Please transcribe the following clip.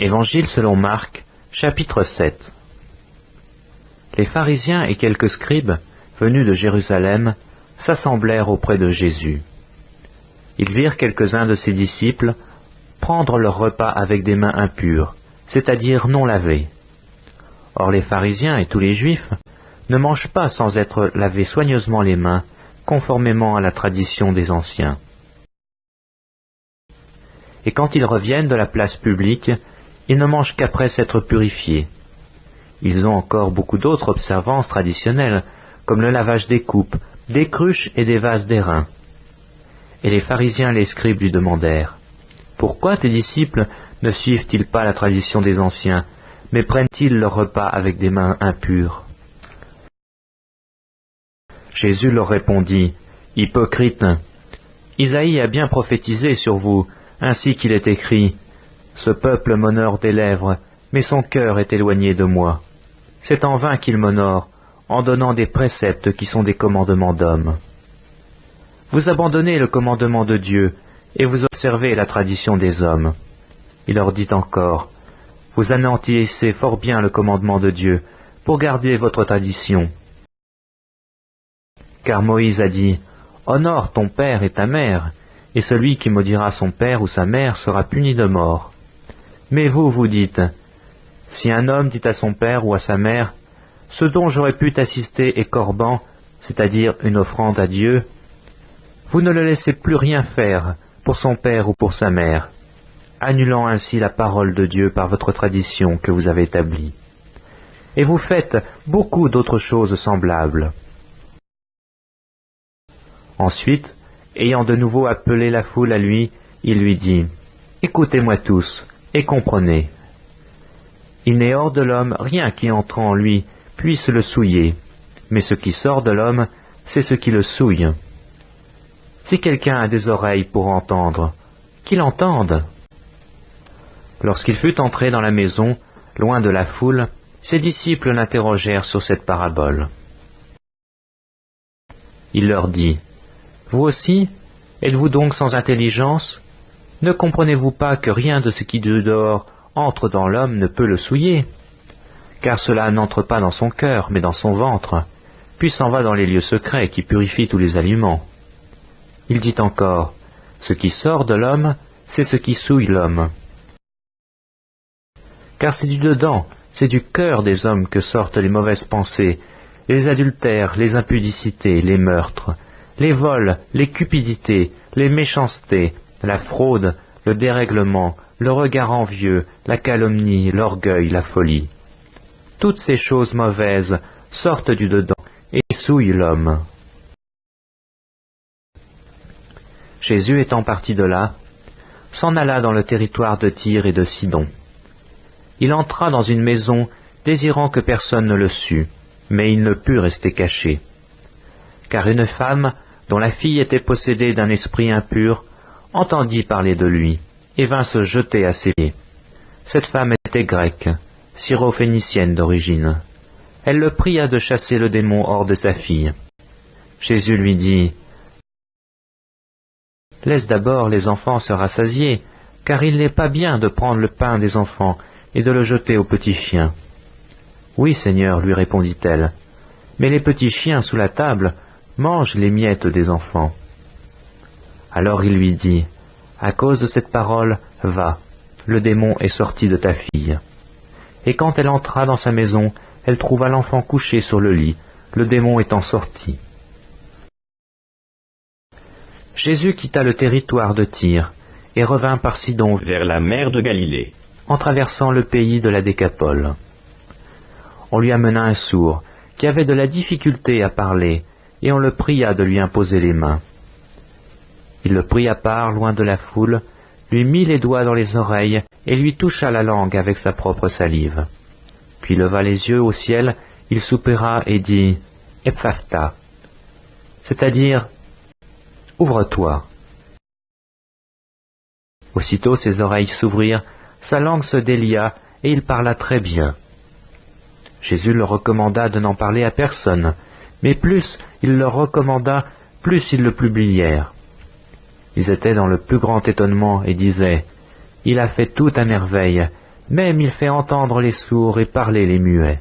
Évangile selon Marc, chapitre 7. Les pharisiens et quelques scribes, venus de Jérusalem, s'assemblèrent auprès de Jésus. Ils virent quelques-uns de ses disciples prendre leur repas avec des mains impures, c'est-à-dire non lavées. Or les pharisiens et tous les juifs ne mangent pas sans être lavés soigneusement les mains, conformément à la tradition des anciens. Et quand ils reviennent de la place publique, ils ne mangent qu'après s'être purifiés. Ils ont encore beaucoup d'autres observances traditionnelles, comme le lavage des coupes, des cruches et des vases d'airain. Et les pharisiens et les scribes lui demandèrent, « Pourquoi tes disciples ne suivent-ils pas la tradition des anciens, mais prennent-ils leur repas avec des mains impures ?» Jésus leur répondit, « Hypocrites, Isaïe a bien prophétisé sur vous, ainsi qu'il est écrit, « Ce peuple m'honore des lèvres, mais son cœur est éloigné de moi. C'est en vain qu'il m'honore, en donnant des préceptes qui sont des commandements d'hommes. Vous abandonnez le commandement de Dieu, et vous observez la tradition des hommes. » Il leur dit encore, « Vous anéantissez fort bien le commandement de Dieu, pour garder votre tradition. Car Moïse a dit, « Honore ton père et ta mère, et celui qui maudira son père ou sa mère sera puni de mort. » Mais vous, vous dites, « Si un homme dit à son père ou à sa mère, « Ce dont j'aurais pu t'assister est corban, c'est-à-dire une offrande à Dieu », vous ne le laissez plus rien faire pour son père ou pour sa mère, annulant ainsi la parole de Dieu par votre tradition que vous avez établie. Et vous faites beaucoup d'autres choses semblables. » Ensuite, ayant de nouveau appelé la foule à lui, il lui dit, « Écoutez-moi tous, et comprenez. Il n'est hors de l'homme rien qui entre en lui puisse le souiller, mais ce qui sort de l'homme, c'est ce qui le souille. Si quelqu'un a des oreilles pour entendre, qu'il entende. » Lorsqu'il fut entré dans la maison, loin de la foule, ses disciples l'interrogèrent sur cette parabole. Il leur dit, « Vous aussi, êtes-vous donc sans intelligence? Ne comprenez-vous pas que rien de ce qui de dehors entre dans l'homme ne peut le souiller? Car cela n'entre pas dans son cœur, mais dans son ventre, puis s'en va dans les lieux secrets qui purifient tous les aliments. » Il dit encore, « Ce qui sort de l'homme, c'est ce qui souille l'homme. Car c'est du dedans, c'est du cœur des hommes que sortent les mauvaises pensées, les adultères, les impudicités, les meurtres, les vols, les cupidités, les méchancetés, la fraude, le dérèglement, le regard envieux, la calomnie, l'orgueil, la folie. Toutes ces choses mauvaises sortent du dedans et souillent l'homme. » Jésus étant parti de là, s'en alla dans le territoire de Tyr et de Sidon. Il entra dans une maison, désirant que personne ne le sût, mais il ne put rester caché. Car une femme, dont la fille était possédée d'un esprit impur, entendit parler de lui, et vint se jeter à ses pieds. Cette femme était grecque, syrophénicienne d'origine. Elle le pria de chasser le démon hors de sa fille. Jésus lui dit, « Laisse d'abord les enfants se rassasier, car il n'est pas bien de prendre le pain des enfants et de le jeter aux petits chiens. »« Oui, Seigneur, lui répondit-elle, mais les petits chiens sous la table mangent les miettes des enfants. » Alors il lui dit, « À cause de cette parole, va, le démon est sorti de ta fille. » Et quand elle entra dans sa maison, elle trouva l'enfant couché sur le lit, le démon étant sorti. Jésus quitta le territoire de Tyr et revint par Sidon vers la mer de Galilée, en traversant le pays de la Décapole. On lui amena un sourd, qui avait de la difficulté à parler, et on le pria de lui imposer les mains. Il le prit à part, loin de la foule, lui mit les doigts dans les oreilles, et lui toucha la langue avec sa propre salive. Puis leva les yeux au ciel, il soupira et dit, « Ephphatha », c'est-à-dire, « Ouvre-toi ». Aussitôt ses oreilles s'ouvrirent, sa langue se délia, et il parla très bien. Jésus leur recommanda de n'en parler à personne, mais plus il leur recommanda, plus ils le publièrent. Ils étaient dans le plus grand étonnement et disaient, « Il a fait tout à merveille, Même il fait entendre les sourds et parler les muets.